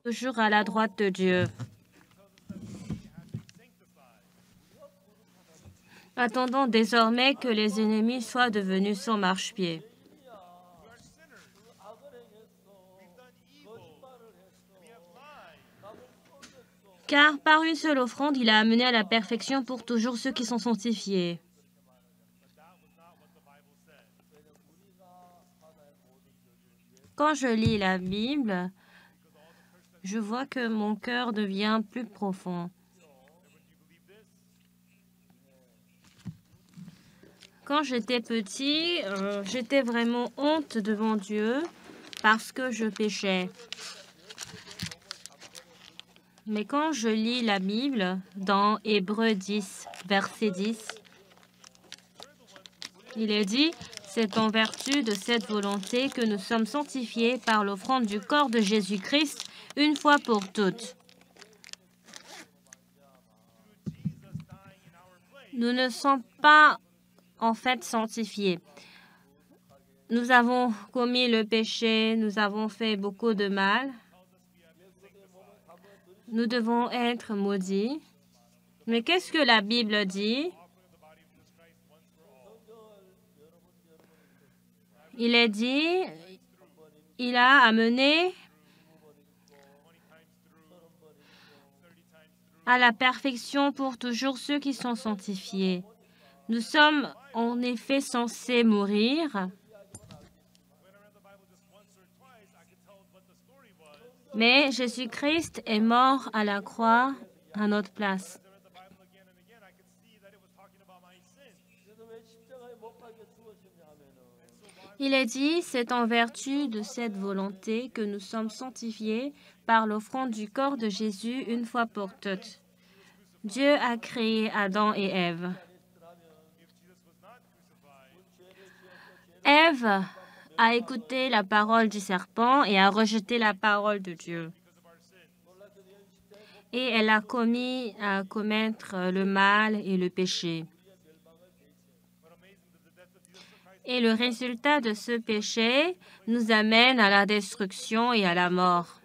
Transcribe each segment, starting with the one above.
toujours à la droite de Dieu. Attendons désormais que les ennemis soient devenus son marchepied. Car par une seule offrande, il a amené à la perfection pour toujours ceux qui sont sanctifiés. Quand je lis la Bible, je vois que mon cœur devient plus profond. Quand j'étais petit, j'étais vraiment honte devant Dieu parce que je péchais. Mais quand je lis la Bible, dans Hébreux 10, verset 10, il est dit « C'est en vertu de cette volonté que nous sommes sanctifiés par l'offrande du corps de Jésus-Christ une fois pour toutes. » Nous ne sommes pas en fait sanctifiés. Nous avons commis le péché, nous avons fait beaucoup de mal. Nous devons être maudits. Mais qu'est-ce que la Bible dit? Il est dit, il a amené à la perfection pour toujours ceux qui sont sanctifiés. Nous sommes en effet censés mourir, mais Jésus-Christ est mort à la croix à notre place. Il est dit, c'est en vertu de cette volonté que nous sommes sanctifiés par l'offrande du corps de Jésus une fois pour toutes. Dieu a créé Adam et Ève. Ève a écouté la parole du serpent et a rejeté la parole de Dieu. Et elle a commis à commettre le mal et le péché. Et le résultat de ce péché nous amène à la destruction et à la mort.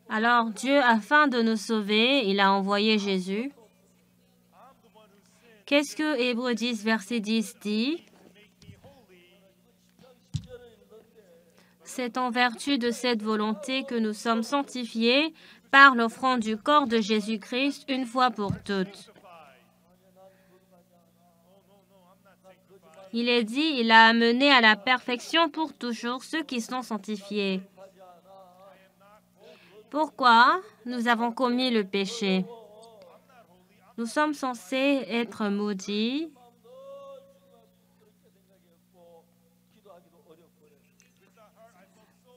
Alors Dieu, afin de nous sauver, il a envoyé Jésus. Qu'est-ce que Hébreux 10, verset 10 dit? C'est en vertu de cette volonté que nous sommes sanctifiés par l'offrande du corps de Jésus-Christ une fois pour toutes. Il est dit, il a amené à la perfection pour toujours ceux qui sont sanctifiés. Pourquoi nous avons commis le péché? Nous sommes censés être maudits.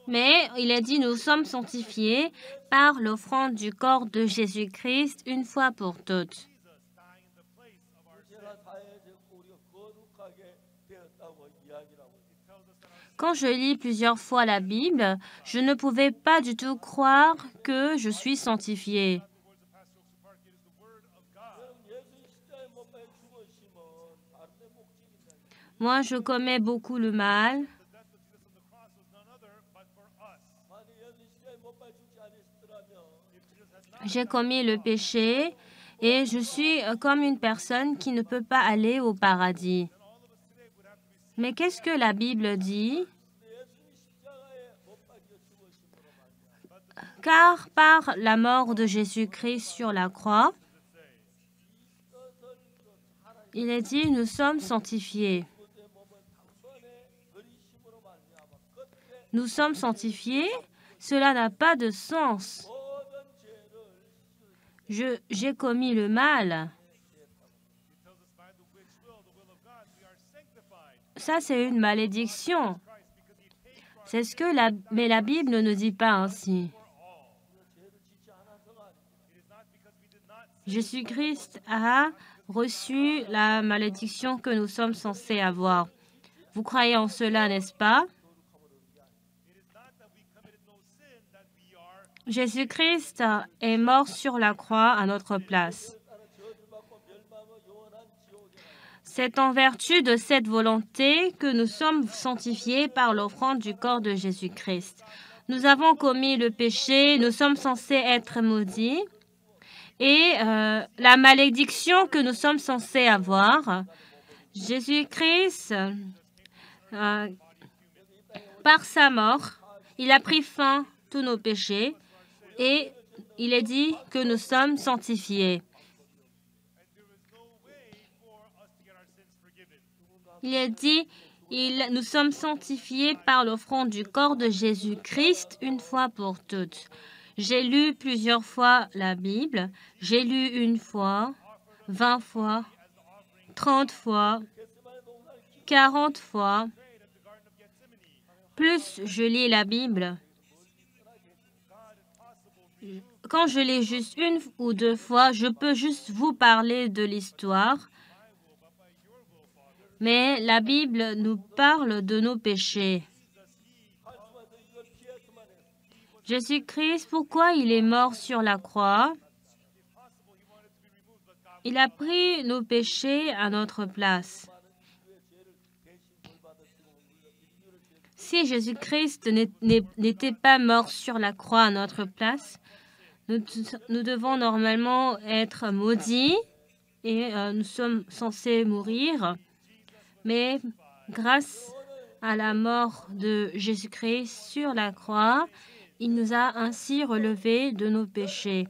Mais il est dit, nous sommes sanctifiés par l'offrande du corps de Jésus-Christ une fois pour toutes. Quand je lis plusieurs fois la Bible, je ne pouvais pas du tout croire que je suis sanctifié. Moi, je commets beaucoup le mal. J'ai commis le péché et je suis comme une personne qui ne peut pas aller au paradis. Mais qu'est-ce que la Bible dit? Car par la mort de Jésus-Christ sur la croix, il est dit, nous sommes sanctifiés. Nous sommes sanctifiés, cela n'a pas de sens. J'ai commis le mal. Ça, c'est une malédiction. C'est ce que mais la Bible ne nous dit pas ainsi. Jésus-Christ a reçu la malédiction que nous sommes censés avoir. Vous croyez en cela, n'est-ce pas? Jésus-Christ est mort sur la croix à notre place. C'est en vertu de cette volonté que nous sommes sanctifiés par l'offrande du corps de Jésus-Christ. Nous avons commis le péché, nous sommes censés être maudits. Et la malédiction que nous sommes censés avoir, Jésus-Christ, par sa mort, il a pris fin à tous nos péchés et il est dit que nous sommes sanctifiés. Il est dit, nous sommes sanctifiés par l'offrande du corps de Jésus-Christ une fois pour toutes. J'ai lu plusieurs fois la Bible. J'ai lu une fois, 20 fois, 30 fois, 40 fois. Plus je lis la Bible, quand je lis juste une ou deux fois, je peux juste vous parler de l'histoire. Mais la Bible nous parle de nos péchés. Jésus-Christ, pourquoi il est mort sur la croix? Il a pris nos péchés à notre place. Si Jésus-Christ n'était pas mort sur la croix à notre place, nous devons normalement être maudits et nous sommes censés mourir. Mais grâce à la mort de Jésus-Christ sur la croix, il nous a ainsi relevés de nos péchés.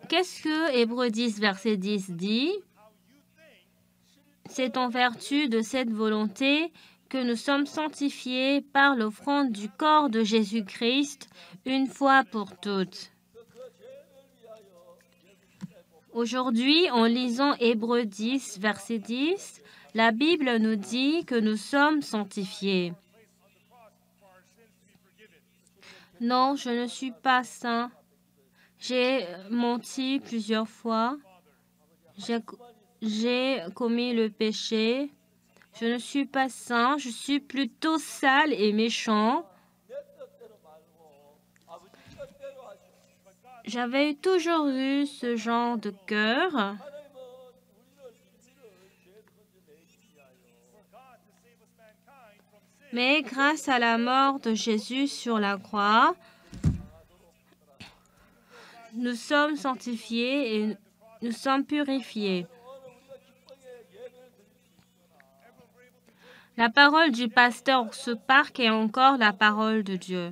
Qu'est-ce que Hébreux 10, verset 10 dit? C'est en vertu de cette volonté que nous sommes sanctifiés par l'offrande du corps de Jésus-Christ une fois pour toutes. Aujourd'hui, en lisant Hébreux 10, verset 10, la Bible nous dit que nous sommes sanctifiés. Non, je ne suis pas saint. J'ai menti plusieurs fois. J'ai commis le péché. Je ne suis pas saint. Je suis plutôt sale et méchant. J'avais toujours eu ce genre de cœur. Mais grâce à la mort de Jésus sur la croix, nous sommes sanctifiés et nous sommes purifiés. La parole du pasteur se parque est encore la parole de Dieu.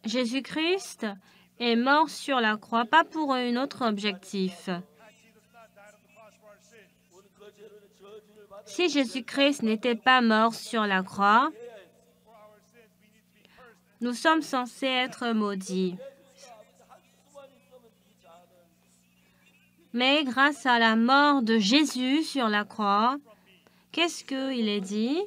Jésus-Christ est mort sur la croix, pas pour un autre objectif. Si Jésus-Christ n'était pas mort sur la croix, nous sommes censés être maudits. Mais grâce à la mort de Jésus sur la croix, qu'est-ce qu'il est dit?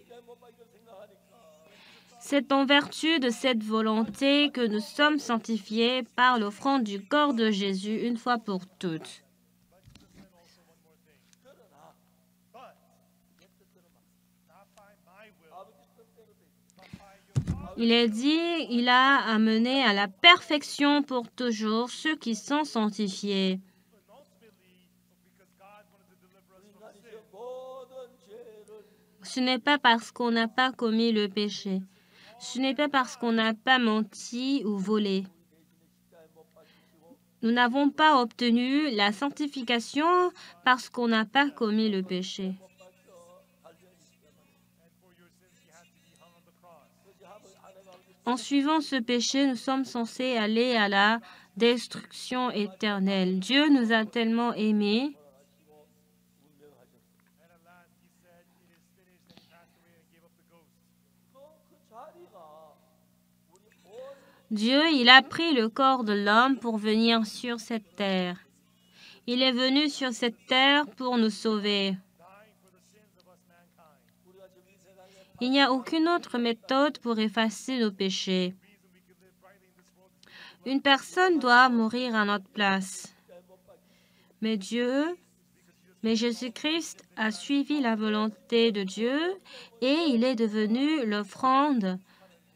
C'est en vertu de cette volonté que nous sommes sanctifiés par l'offrande du corps de Jésus une fois pour toutes. Il est dit, il a amené à la perfection pour toujours ceux qui sont sanctifiés. Ce n'est pas parce qu'on n'a pas commis le péché. Ce n'est pas parce qu'on n'a pas menti ou volé. Nous n'avons pas obtenu la sanctification parce qu'on n'a pas commis le péché. En suivant ce péché, nous sommes censés aller à la destruction éternelle. Dieu nous a tellement aimés. Dieu, il a pris le corps de l'homme pour venir sur cette terre. Il est venu sur cette terre pour nous sauver. Il n'y a aucune autre méthode pour effacer nos péchés. Une personne doit mourir à notre place. Mais Jésus-Christ a suivi la volonté de Dieu et il est devenu l'offrande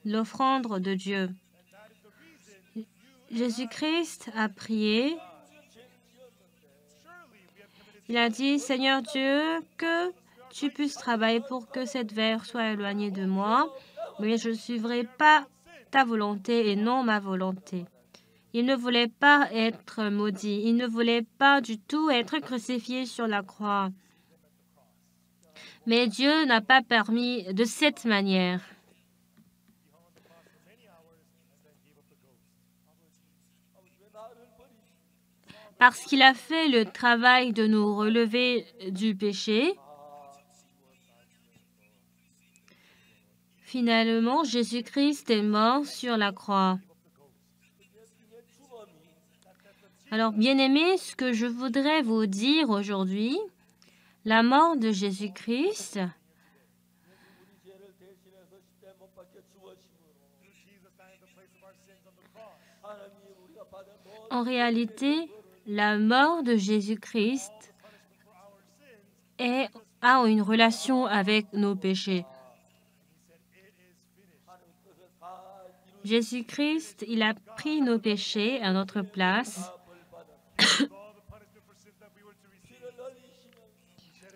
de Dieu. Jésus-Christ a prié Il a dit, Seigneur Dieu, que tu puisses travailler pour que cette verre soit éloignée de moi, mais je ne suivrai pas ta volonté et non ma volonté. Il ne voulait pas être maudit. Il ne voulait pas du tout être crucifié sur la croix. Mais Dieu n'a pas permis de cette manière. Parce qu'il a fait le travail de nous relever du péché, finalement, Jésus-Christ est mort sur la croix. Alors, bien-aimés, ce que je voudrais vous dire aujourd'hui, la mort de Jésus-Christ, en réalité, la mort de Jésus-Christ a une relation avec nos péchés. Jésus-Christ, il a pris nos péchés à notre place.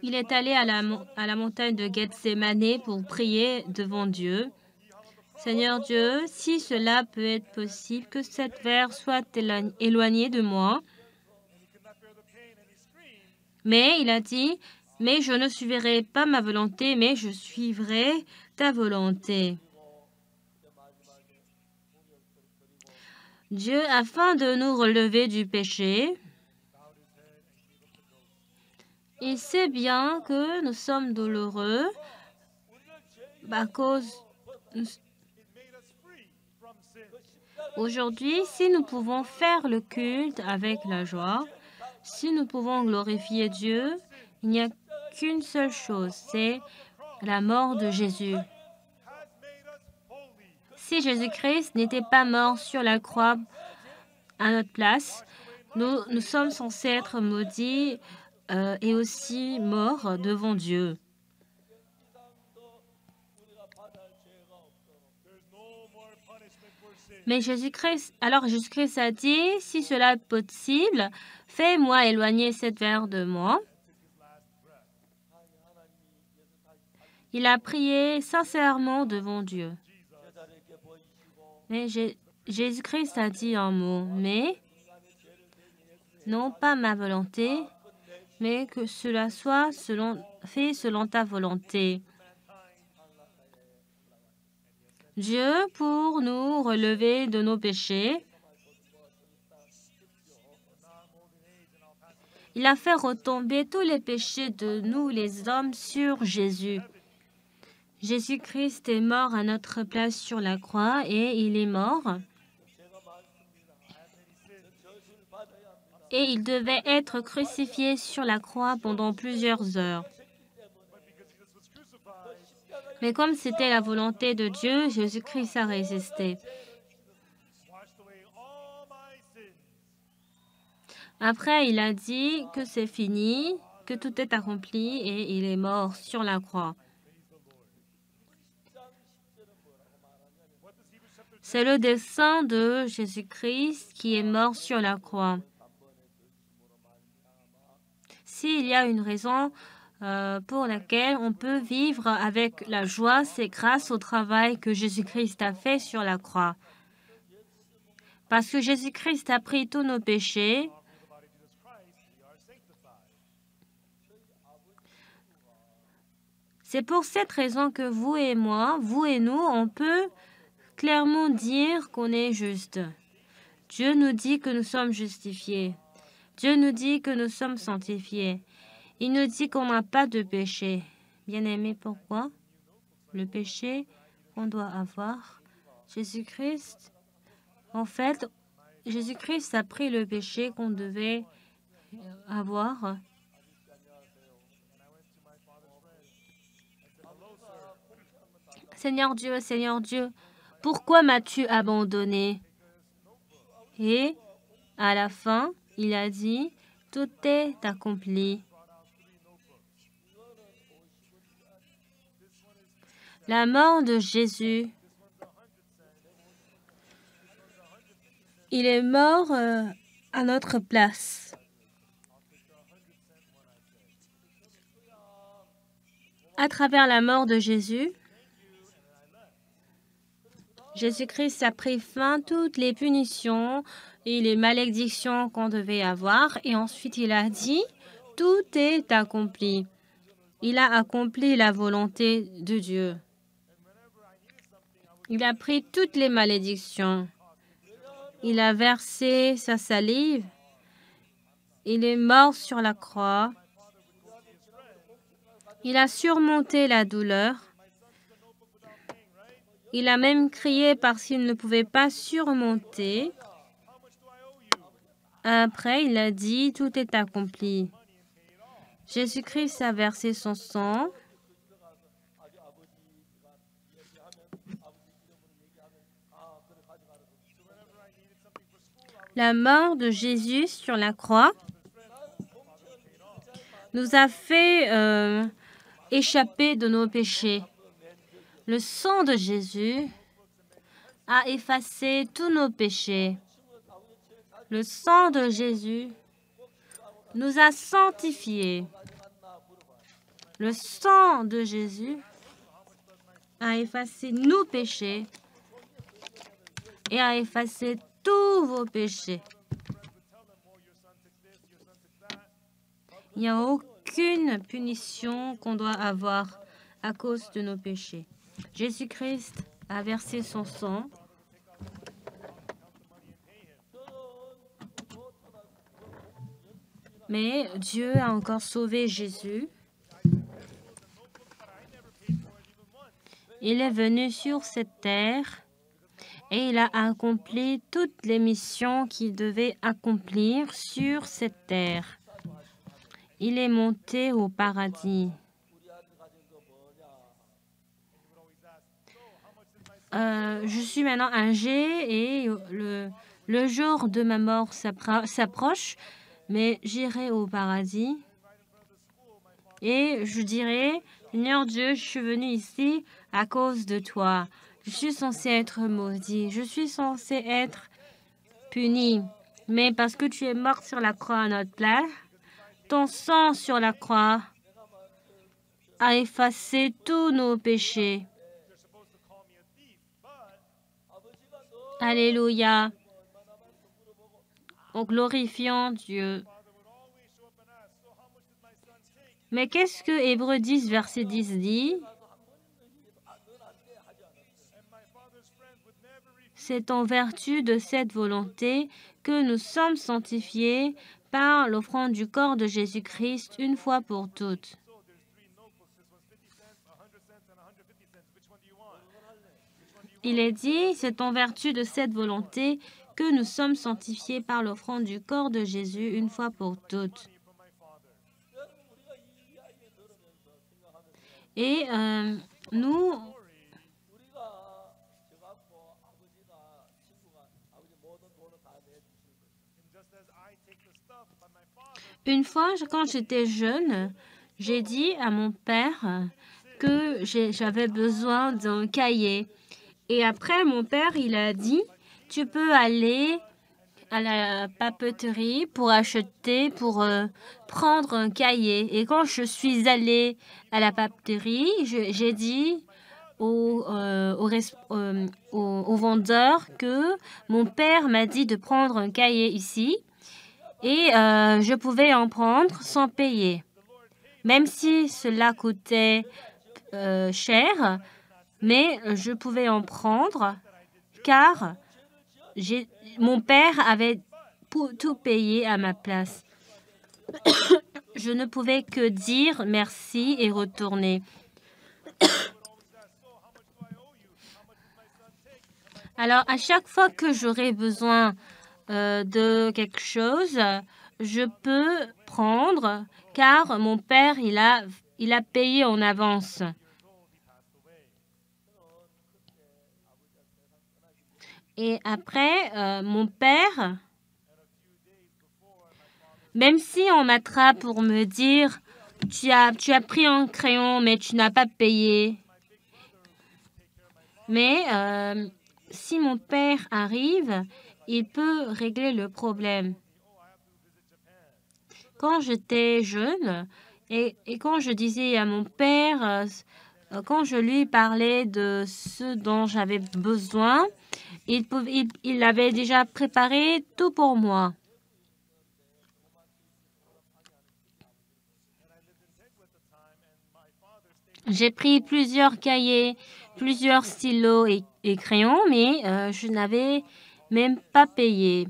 Il est allé à la montagne de Gethsémane pour prier devant Dieu. Seigneur Dieu, si cela peut être possible, que cette verre soit éloignée de moi. Mais il a dit, mais je ne suivrai pas ma volonté, mais je suivrai ta volonté. Dieu, afin de nous relever du péché, il sait bien que nous sommes douloureux à cause... Aujourd'hui, si nous pouvons faire le culte avec la joie, si nous pouvons glorifier Dieu, il n'y a qu'une seule chose, c'est la mort de Jésus. Si Jésus-Christ n'était pas mort sur la croix à notre place, nous sommes censés être maudits et aussi morts devant Dieu. Mais Jésus-Christ a dit, si cela est possible, fais-moi éloigner cette verre de moi. Il a prié sincèrement devant Dieu. Mais Jésus-Christ a dit un mot, mais non pas ma volonté, mais que cela soit fait selon ta volonté. Dieu, pour nous relever de nos péchés, il a fait retomber tous les péchés de nous, les hommes, sur Jésus. Jésus-Christ est mort à notre place sur la croix et il est mort. Et il devait être crucifié sur la croix pendant plusieurs heures. Mais comme c'était la volonté de Dieu, Jésus-Christ a résisté. Après, il a dit que c'est fini, que tout est accompli et il est mort sur la croix. C'est le dessein de Jésus-Christ qui est mort sur la croix. S'il y a une raison pour laquelle on peut vivre avec la joie, c'est grâce au travail que Jésus-Christ a fait sur la croix. Parce que Jésus-Christ a pris tous nos péchés. C'est pour cette raison que vous et moi, vous et nous, on peut clairement dire qu'on est juste. Dieu nous dit que nous sommes justifiés. Dieu nous dit que nous sommes sanctifiés. Il nous dit qu'on n'a pas de péché. Bien-aimé, pourquoi? Le péché qu'on doit avoir. Jésus-Christ, en fait, Jésus-Christ a pris le péché qu'on devait avoir. Seigneur Dieu, pourquoi m'as-tu abandonné? Et à la fin, il a dit, tout est accompli. La mort de Jésus, il est mort à notre place. À travers la mort de Jésus, Jésus-Christ a pris fin à toutes les punitions et les malédictions qu'on devait avoir. Et ensuite, il a dit, tout est accompli. Il a accompli la volonté de Dieu. Il a pris toutes les malédictions. Il a versé sa salive. Il est mort sur la croix. Il a surmonté la douleur. Il a même crié parce qu'il ne pouvait pas surmonter. Après, il a dit, tout est accompli. Jésus-Christ a versé son sang. La mort de Jésus sur la croix nous a fait échapper de nos péchés. Le sang de Jésus a effacé tous nos péchés. Le sang de Jésus nous a sanctifiés. Le sang de Jésus a effacé nos péchés et a effacé tous vos péchés. Il n'y a aucune punition qu'on doit avoir à cause de nos péchés. Jésus-Christ a versé son sang. Mais Dieu a encore sauvé Jésus. Il est venu sur cette terre et il a accompli toutes les missions qu'il devait accomplir sur cette terre. Il est monté au paradis. Je suis maintenant âgée et le jour de ma mort s'approche, mais j'irai au paradis et je dirai, Seigneur Dieu, je suis venu ici à cause de toi. Je suis censé être maudit, je suis censé être puni, mais parce que tu es mort sur la croix à notre place, ton sang sur la croix a effacé tous nos péchés. Alléluia. En glorifiant Dieu. Mais qu'est-ce que Hébreux 10, verset 10 dit? C'est en vertu de cette volonté que nous sommes sanctifiés par l'offrande du corps de Jésus-Christ une fois pour toutes. Il est dit, c'est en vertu de cette volonté que nous sommes sanctifiés par l'offrande du corps de Jésus une fois pour toutes. Et nous, une fois, quand j'étais jeune, j'ai dit à mon père que j'avais besoin d'un cahier. Et après, mon père, il a dit, tu peux aller à la papeterie pour prendre un cahier. Et quand je suis allée à la papeterie, j'ai dit au vendeur que mon père m'a dit de prendre un cahier ici et je pouvais en prendre sans payer. Même si cela coûtait cher, mais je pouvais en prendre car mon père avait tout payé à ma place. Je ne pouvais que dire merci et retourner. Alors, à chaque fois que j'aurai besoin de quelque chose, je peux prendre car mon père, il a payé en avance. Et après, mon père, même si on m'attrape pour me dire « tu as pris un crayon, mais tu n'as pas payé », mais si mon père arrive, il peut régler le problème. Quand j'étais jeune, Et quand je disais à mon père, quand je lui parlais de ce dont j'avais besoin, il avait déjà préparé tout pour moi. J'ai pris plusieurs cahiers, plusieurs stylos et crayons, mais je n'avais même pas payé.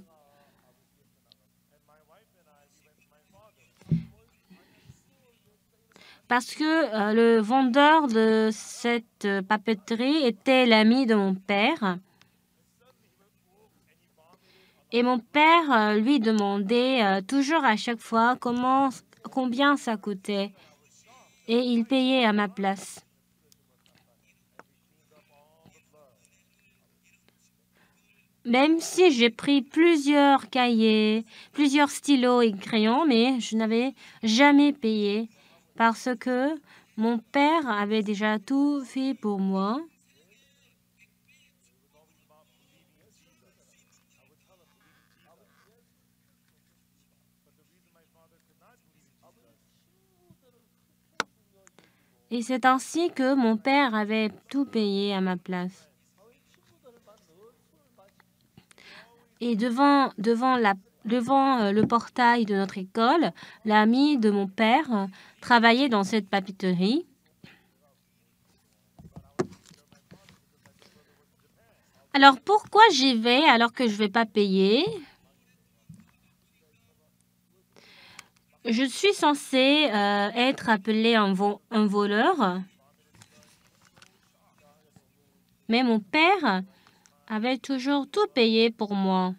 Parce que le vendeur de cette papeterie était l'ami de mon père. Et mon père lui demandait toujours à chaque fois combien ça coûtait. Et il payait à ma place. Même si j'ai pris plusieurs cahiers, plusieurs stylos et crayons, mais je n'avais jamais payé parce que mon père avait déjà tout fait pour moi. Et c'est ainsi que mon père avait tout payé à ma place. Et devant le portail de notre école, l'ami de mon père travaillait dans cette papeterie. Alors pourquoi j'y vais alors que je ne vais pas payer? Je suis censée être appelée un voleur. Mais mon père avait toujours tout payé pour moi.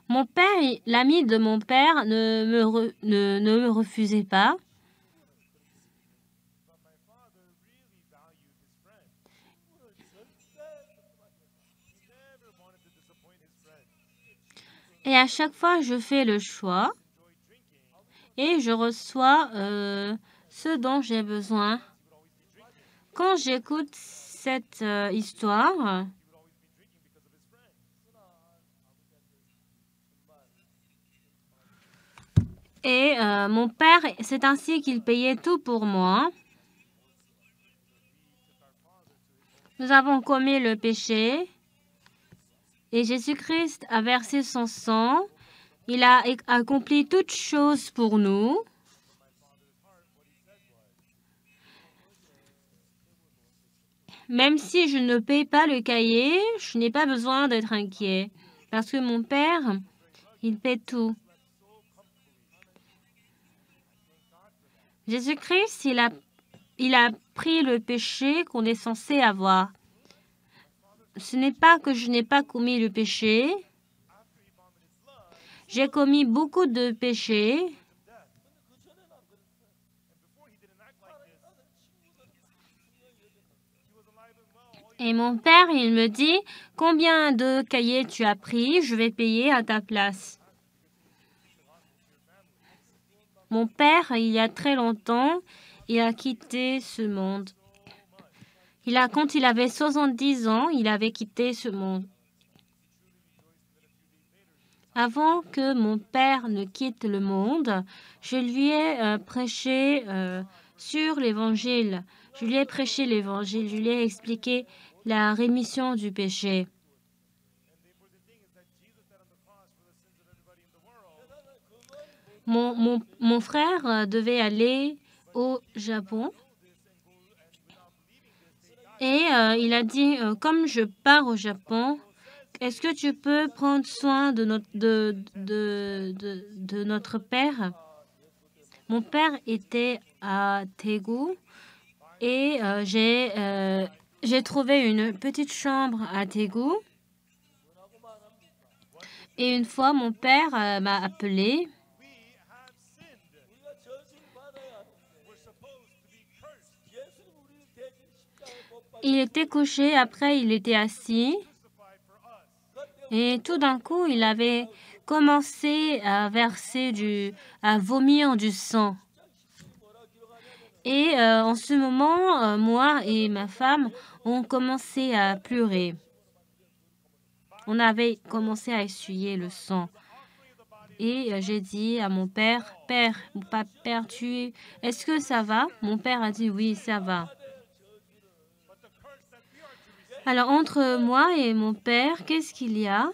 Mon père, l'ami de mon père, ne me refusait pas. Et à chaque fois, je fais le choix et je reçois ce dont j'ai besoin. Quand j'écoute cette histoire, et mon père, c'est ainsi qu'il payait tout pour moi. Nous avons commis le péché et Jésus-Christ a versé son sang. Il a accompli toutes choses pour nous. Même si je ne paye pas le cahier, je n'ai pas besoin d'être inquiet. Parce que mon père, il paie tout. Jésus-Christ, il a pris le péché qu'on est censé avoir. Ce n'est pas que je n'ai pas commis le péché. J'ai commis beaucoup de péchés. Et mon père, il me dit, combien de cahiers tu as pris? Je vais payer à ta place. Mon père, il y a très longtemps, il a quitté ce monde. Quand il avait 70 ans, il avait quitté ce monde. Avant que mon père ne quitte le monde, je lui ai prêché sur l'Évangile. Je lui ai prêché l'Évangile. Je lui ai expliqué la rémission du péché. Mon frère devait aller au Japon. Et il a dit, comme je pars au Japon, est-ce que tu peux prendre soin de notre père? Mon père était à Daegu et j'ai trouvé une petite chambre à Daegu. Et une fois, mon père m'a appelé. Il était couché, après il était assis. Et tout d'un coup, il avait commencé à à vomir du sang. Et en ce moment, moi et ma femme, on commençait à pleurer. on avait commencé à essuyer le sang. Et j'ai dit à mon père, « Père, est-ce que ça va ?» Mon père a dit, « Oui, ça va. » Alors, entre moi et mon père, qu'est-ce qu'il y a?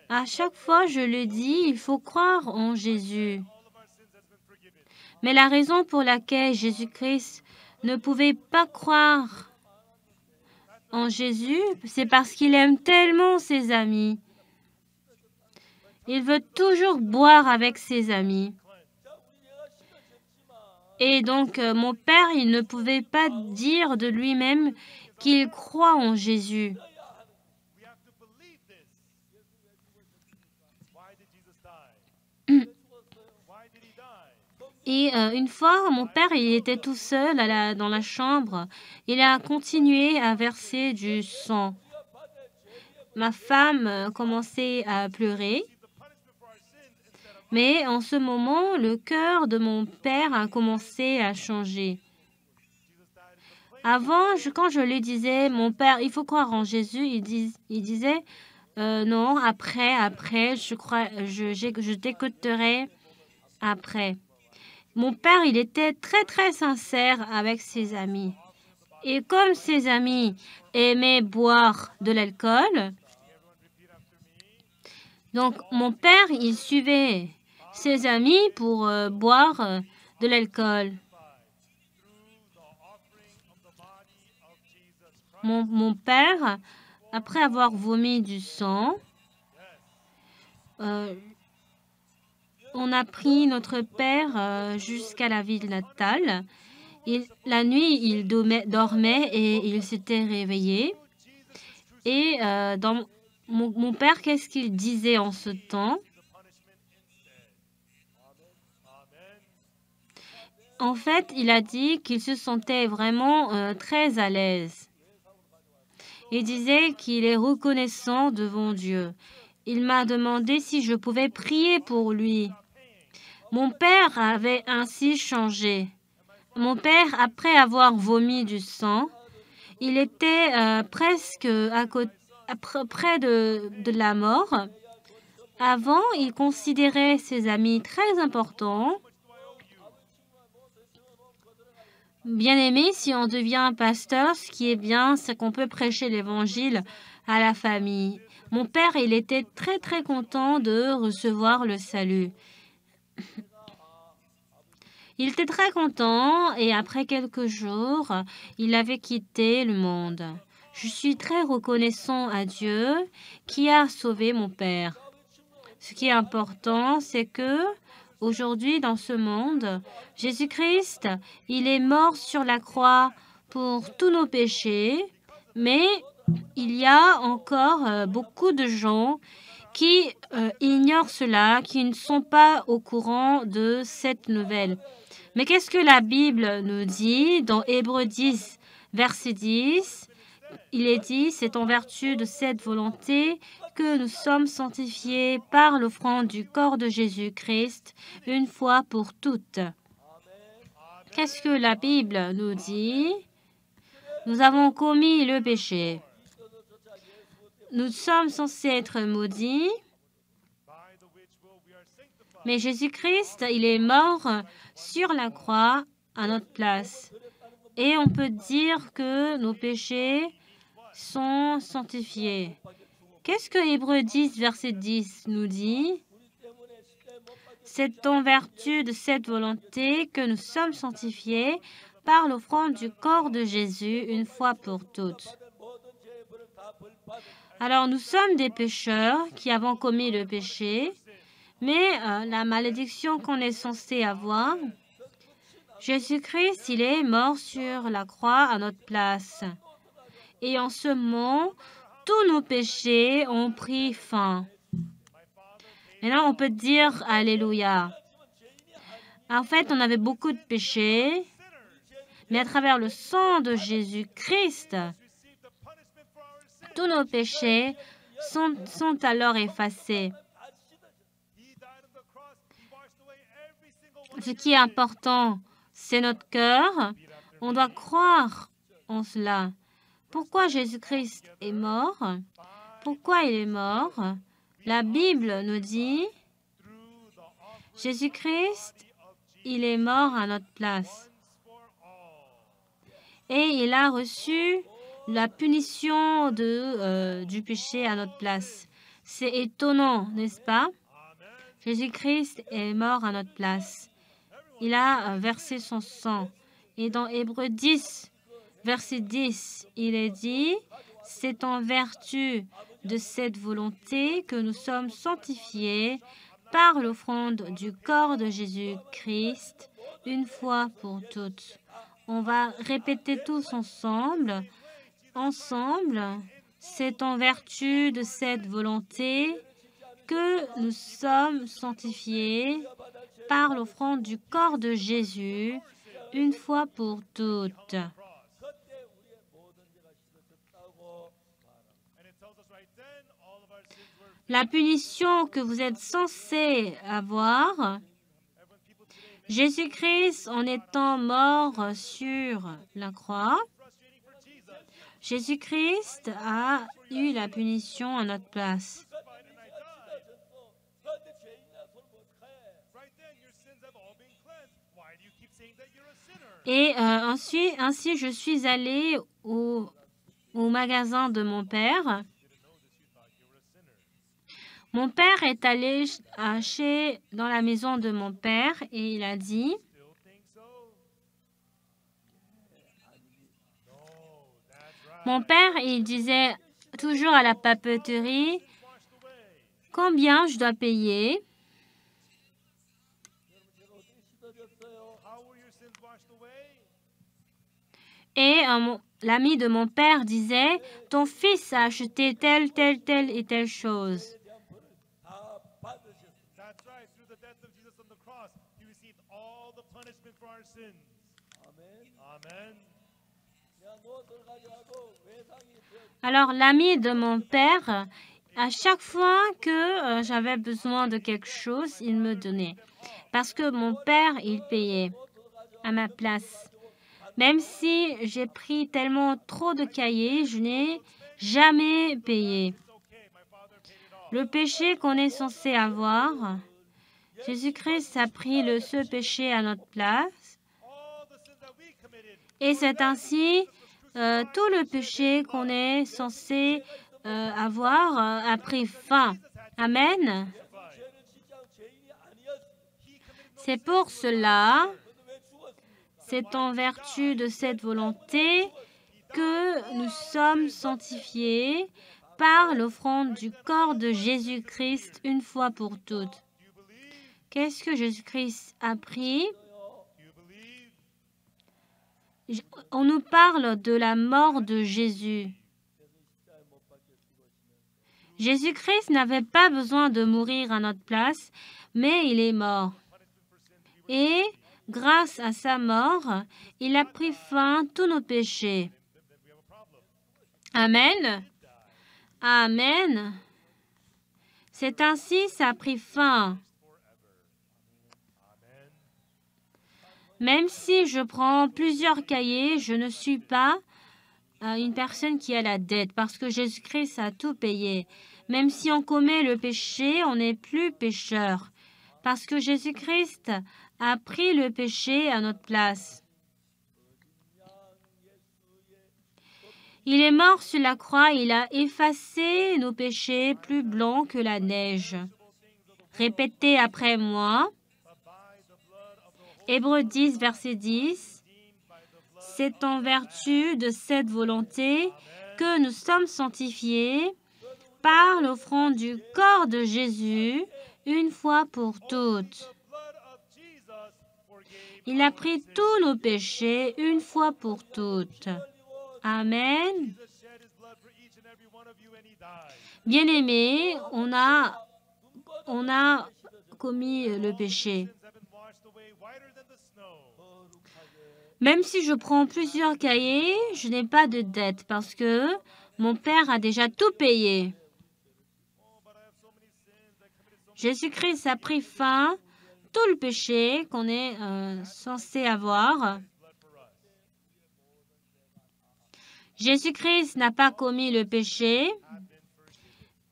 À chaque fois, je le dis, il faut croire en Jésus. Mais la raison pour laquelle Jésus-Christ ne pouvait pas croire en Jésus, c'est parce qu'il aime tellement ses amis. Il veut toujours boire avec ses amis. Et donc, mon père, il ne pouvait pas dire de lui-même qu'il croit en Jésus. Et une fois, mon père, il était tout seul dans la chambre. Il a continué à verser du sang. Ma femme commençait à pleurer. Mais en ce moment, le cœur de mon père a commencé à changer. Avant, quand je lui disais, mon père, il faut croire en Jésus, il disait, non, après, je t'écouterai après. Mon père, il était très, très sincère avec ses amis. Et comme ses amis aimaient boire de l'alcool, donc mon père, il suivait ses amis pour boire de l'alcool. Mon père, après avoir vomi du sang, on a pris notre père jusqu'à la ville natale. La nuit, il dormait et il s'était réveillé. Et mon père, qu'est-ce qu'il disait en ce temps? En fait, il a dit qu'il se sentait vraiment très à l'aise. Il disait qu'il est reconnaissant devant Dieu. Il m'a demandé si je pouvais prier pour lui. Mon père avait ainsi changé. Mon père, après avoir vomi du sang, il était presque près de la mort. Avant, il considérait ses amis très importants. Bien aimé, si on devient pasteur, ce qui est bien, c'est qu'on peut prêcher l'évangile à la famille. Mon père, il était très, très content de recevoir le salut. Il était très content et après quelques jours, il avait quitté le monde. Je suis très reconnaissant à Dieu qui a sauvé mon père. Ce qui est important, c'est que aujourd'hui, dans ce monde, Jésus-Christ, il est mort sur la croix pour tous nos péchés, mais il y a encore beaucoup de gens qui ignorent cela, qui ne sont pas au courant de cette nouvelle. Mais qu'est-ce que la Bible nous dit dans Hébreux 10, verset 10? Il est dit, c'est en vertu de cette volonté que nous sommes sanctifiés par l'offrande du corps de Jésus-Christ une fois pour toutes. Qu'est-ce que la Bible nous dit? Nous avons commis le péché. Nous sommes censés être maudits. Mais Jésus-Christ, il est mort sur la croix à notre place. Et on peut dire que nos péchés sont sanctifiés. Qu'est-ce que Hébreux 10, verset 10 nous dit? C'est en vertu de cette volonté que nous sommes sanctifiés par l'offrande du corps de Jésus une fois pour toutes. Alors nous sommes des pécheurs qui avons commis le péché, mais la malédiction qu'on est censé avoir, Jésus-Christ, il est mort sur la croix à notre place. Et en ce moment, tous nos péchés ont pris fin. Maintenant, on peut dire Alléluia. En fait, on avait beaucoup de péchés, mais à travers le sang de Jésus-Christ, tous nos péchés sont alors effacés. Ce qui est important, c'est notre cœur. On doit croire en cela. Pourquoi Jésus-Christ est mort? Pourquoi il est mort? La Bible nous dit, Jésus-Christ, il est mort à notre place. Et il a reçu la punition du péché à notre place. C'est étonnant, n'est-ce pas? Jésus-Christ est mort à notre place. Il a versé son sang. Et dans Hébreux 10, verset 10, il est dit, « C'est en vertu de cette volonté que nous sommes sanctifiés par l'offrande du corps de Jésus-Christ, une fois pour toutes. » On va répéter tous ensemble. C'est en vertu de cette volonté que nous sommes sanctifiés par l'offrande du corps de Jésus, une fois pour toutes. La punition que vous êtes censés avoir, Jésus-Christ, en étant mort sur la croix, Jésus-Christ a eu la punition à notre place. Et ainsi, je suis allée au magasin de mon père. Mon père est allé dans la maison de mon père et il a dit, mon père, il disait toujours à la papeterie, combien je dois payer? Et l'ami de mon père disait, ton fils a acheté telle et telle chose. Alors, l'ami de mon père, à chaque fois que j'avais besoin de quelque chose, il me donnait. Parce que mon père, il payait à ma place. Même si j'ai pris tellement trop de cahiers, je n'ai jamais payé. Le péché qu'on est censé avoir, Jésus-Christ a pris ce péché à notre place. Et c'est ainsi, tout le péché qu'on est censé avoir a pris fin. Amen. C'est pour cela, c'est en vertu de cette volonté que nous sommes sanctifiés par l'offrande du corps de Jésus-Christ une fois pour toutes. Qu'est-ce que Jésus-Christ a pris? On nous parle de la mort de Jésus. Jésus-Christ n'avait pas besoin de mourir à notre place, mais il est mort. Et grâce à sa mort, il a pris fin à tous nos péchés. Amen. Amen. C'est ainsi, ça a pris fin. Même si je prends plusieurs cahiers, je ne suis pas une personne qui a la dette parce que Jésus-Christ a tout payé. Même si on commet le péché, on n'est plus pécheur parce que Jésus-Christ a pris le péché à notre place. Il est mort sur la croix, il a effacé nos péchés plus blancs que la neige. Répétez après moi. Hébreux 10, verset 10. C'est en vertu de cette volonté que nous sommes sanctifiés par l'offrande du corps de Jésus une fois pour toutes. Il a pris tous nos péchés une fois pour toutes. Amen. Bien-aimés, on a commis le péché. Même si je prends plusieurs cahiers, je n'ai pas de dette parce que mon Père a déjà tout payé. Jésus-Christ a pris fin à tout le péché qu'on est censé avoir. Jésus-Christ n'a pas commis le péché,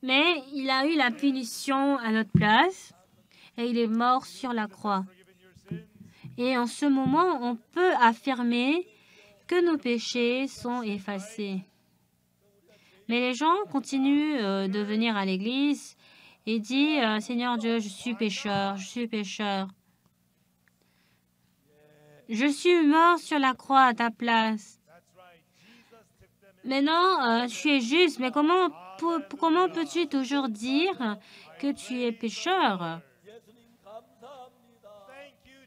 mais il a eu la punition à notre place et il est mort sur la croix. Et en ce moment, on peut affirmer que nos péchés sont effacés. Mais les gens continuent de venir à l'église et disent Seigneur Dieu, je suis pécheur, je suis pécheur. Je suis mort sur la croix à ta place. Maintenant, tu es juste, mais comment peux-tu toujours dire que tu es pécheur?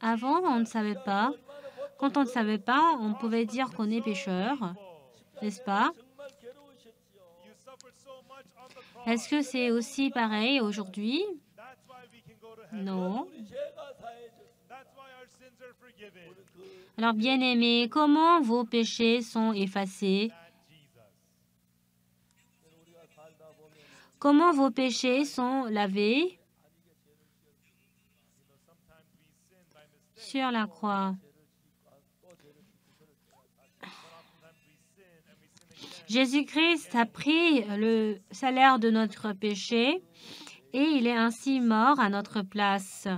Avant, on ne savait pas. Quand on ne savait pas, on pouvait dire qu'on est pécheur, n'est-ce pas? Est-ce que c'est aussi pareil aujourd'hui? Non. Alors, bien-aimés, comment vos péchés sont effacés? Comment vos péchés sont lavés? Sur la croix. Jésus-Christ a pris le salaire de notre péché et il est ainsi mort à notre place.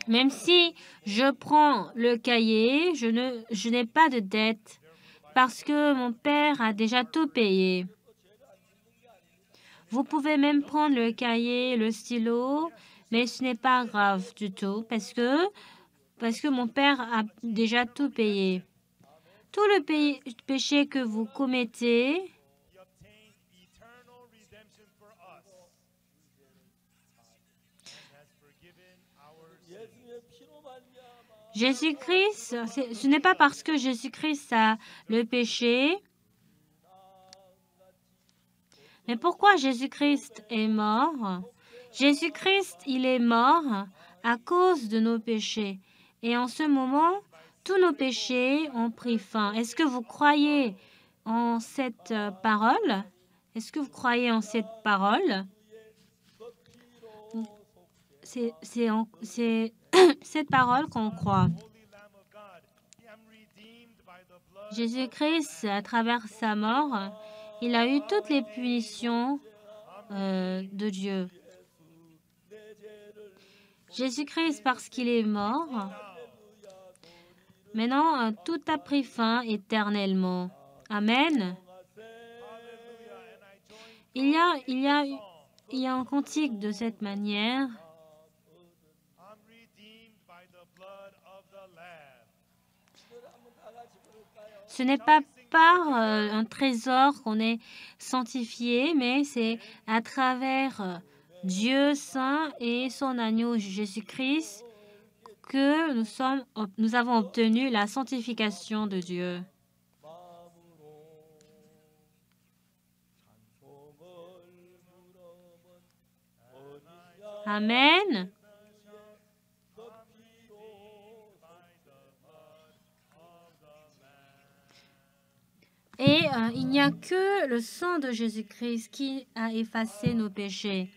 Même si je prends le cahier, je n'ai pas de dette parce que mon Père a déjà tout payé. Vous pouvez même prendre le cahier, le stylo, mais ce n'est pas grave du tout parce que mon Père a déjà tout payé. Tout le péché que vous commettez, Jésus-Christ, ce n'est pas parce que Jésus-Christ a le péché, mais pourquoi Jésus-Christ est mort? Jésus-Christ, il est mort à cause de nos péchés. Et en ce moment, tous nos péchés ont pris fin. Est-ce que vous croyez en cette parole? Est-ce que vous croyez en cette parole? C'est cette parole qu'on croit. Jésus-Christ, à travers sa mort, il a eu toutes les punitions de Dieu. Jésus-Christ, parce qu'il est mort, maintenant, tout a pris fin éternellement. Amen. Il y a un cantique de cette manière. Ce n'est pas par un trésor qu'on est sanctifié, mais c'est à travers Dieu saint et son agneau Jésus-Christ que nous avons obtenu la sanctification de Dieu. Amen. Et il n'y a que le sang de Jésus-Christ qui a effacé nos péchés.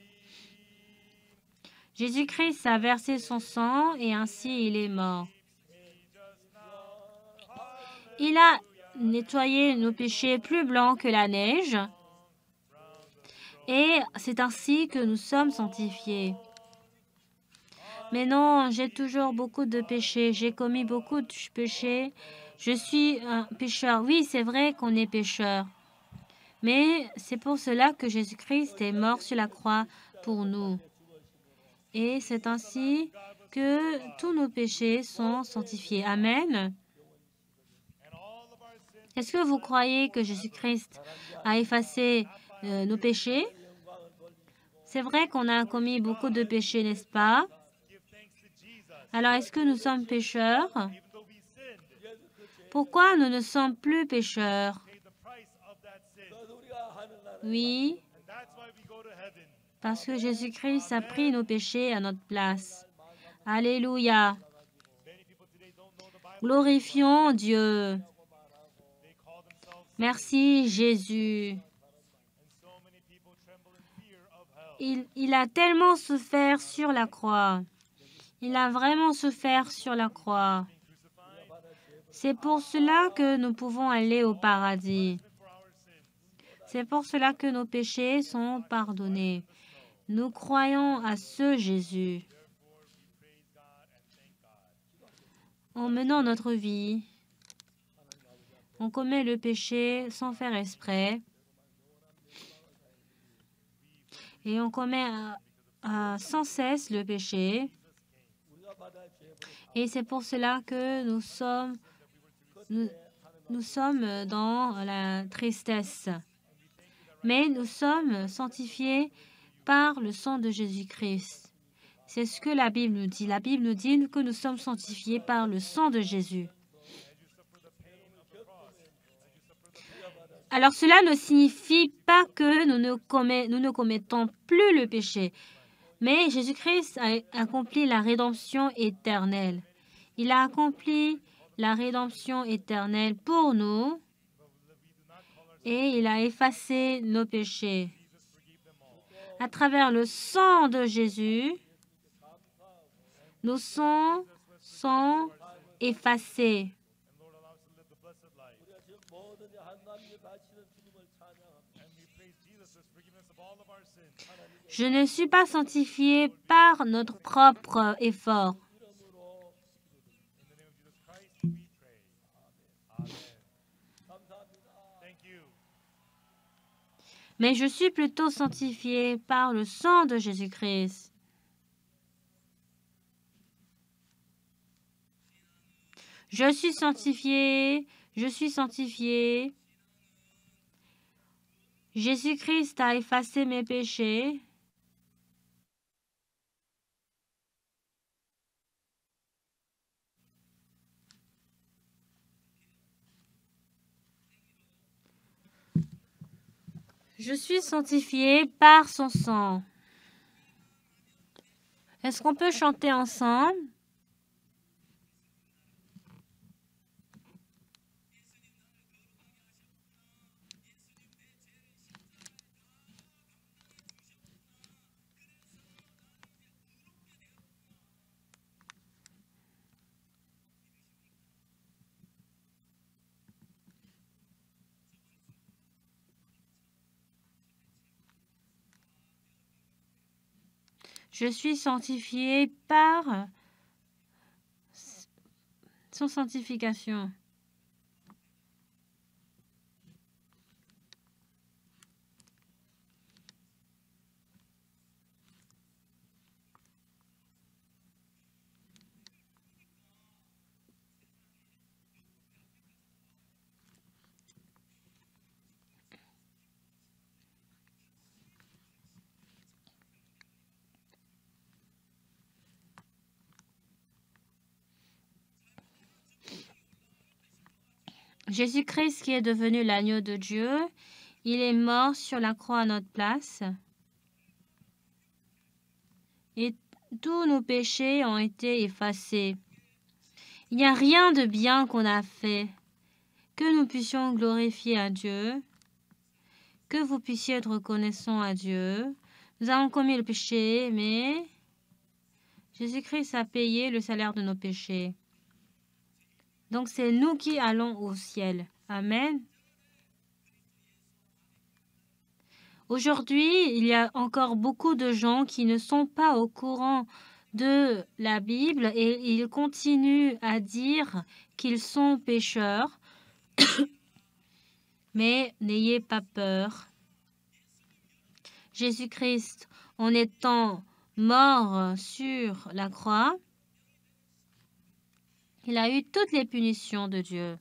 Jésus-Christ a versé son sang et ainsi il est mort. Il a nettoyé nos péchés plus blancs que la neige et c'est ainsi que nous sommes sanctifiés. Mais non, j'ai toujours beaucoup de péchés, j'ai commis beaucoup de péchés. Je suis un pécheur. Oui, c'est vrai qu'on est pécheur. Mais c'est pour cela que Jésus-Christ est mort sur la croix pour nous. Et c'est ainsi que tous nos péchés sont sanctifiés. Amen. Est-ce que vous croyez que Jésus-Christ a effacé nos péchés? C'est vrai qu'on a commis beaucoup de péchés, n'est-ce pas? Alors, est-ce que nous sommes pécheurs? Pourquoi nous ne sommes plus pécheurs? Oui, parce que Jésus-Christ a pris nos péchés à notre place. Alléluia. Glorifions Dieu. Merci Jésus. Il a tellement souffert sur la croix. Il a vraiment souffert sur la croix. C'est pour cela que nous pouvons aller au paradis. C'est pour cela que nos péchés sont pardonnés. Nous croyons à ce Jésus. En menant notre vie, on commet le péché sans faire exprès. Et on commet sans cesse le péché. Et c'est pour cela que nous sommes dans la tristesse. Mais nous sommes sanctifiés par le sang de Jésus-Christ. C'est ce que la Bible nous dit. La Bible nous dit que nous sommes sanctifiés par le sang de Jésus. Alors cela ne signifie pas que nous ne commettons plus le péché. Mais Jésus-Christ a accompli la rédemption éternelle. Il a accompli la rédemption éternelle pour nous et il a effacé nos péchés. À travers le sang de Jésus, nos sangs sont effacés. Je ne suis pas sanctifié par notre propre effort. Mais je suis plutôt sanctifié par le sang de Jésus-Christ. Je suis sanctifié, je suis sanctifié. Jésus-Christ a effacé mes péchés. Je suis sanctifié par son sang. Est-ce qu'on peut chanter ensemble? Je suis sanctifié par son sanctification. Jésus-Christ qui est devenu l'agneau de Dieu, il est mort sur la croix à notre place. Et tous nos péchés ont été effacés. Il n'y a rien de bien qu'on a fait. Que nous puissions glorifier à Dieu. Que vous puissiez être reconnaissants à Dieu. Nous avons commis le péché, mais Jésus-Christ a payé le salaire de nos péchés. Donc c'est nous qui allons au ciel. Amen. Aujourd'hui, il y a encore beaucoup de gens qui ne sont pas au courant de la Bible et ils continuent à dire qu'ils sont pécheurs. Mais n'ayez pas peur. Jésus-Christ, en étant mort sur la croix, il a eu toutes les punitions de Dieu.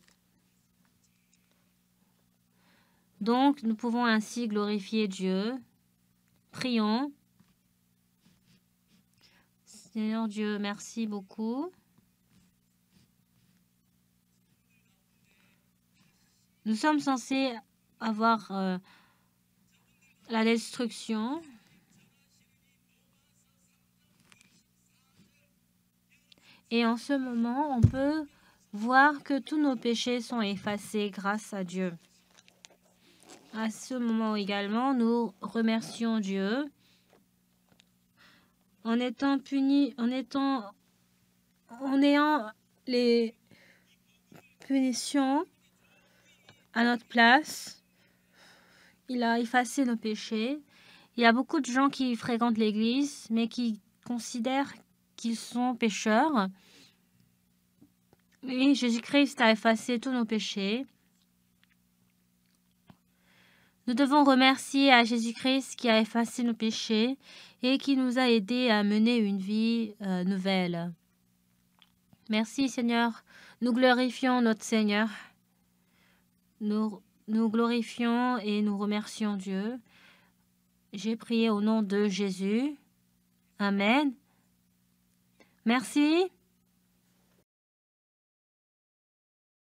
Donc, nous pouvons ainsi glorifier Dieu. Prions. Seigneur Dieu, merci beaucoup. Nous sommes censés avoir la destruction. Et en ce moment, on peut voir que tous nos péchés sont effacés grâce à Dieu. À ce moment également, nous remercions Dieu en étant punis, en ayant les punition à notre place. Il a effacé nos péchés. Il y a beaucoup de gens qui fréquentent l'Église, mais qui considèrent qu'ils sont pécheurs. Et Jésus-Christ a effacé tous nos péchés. Nous devons remercier à Jésus-Christ qui a effacé nos péchés et qui nous a aidés à mener une vie nouvelle. Merci Seigneur. Nous glorifions notre Seigneur. Nous glorifions et nous remercions Dieu. J'ai prié au nom de Jésus. Amen. Merci.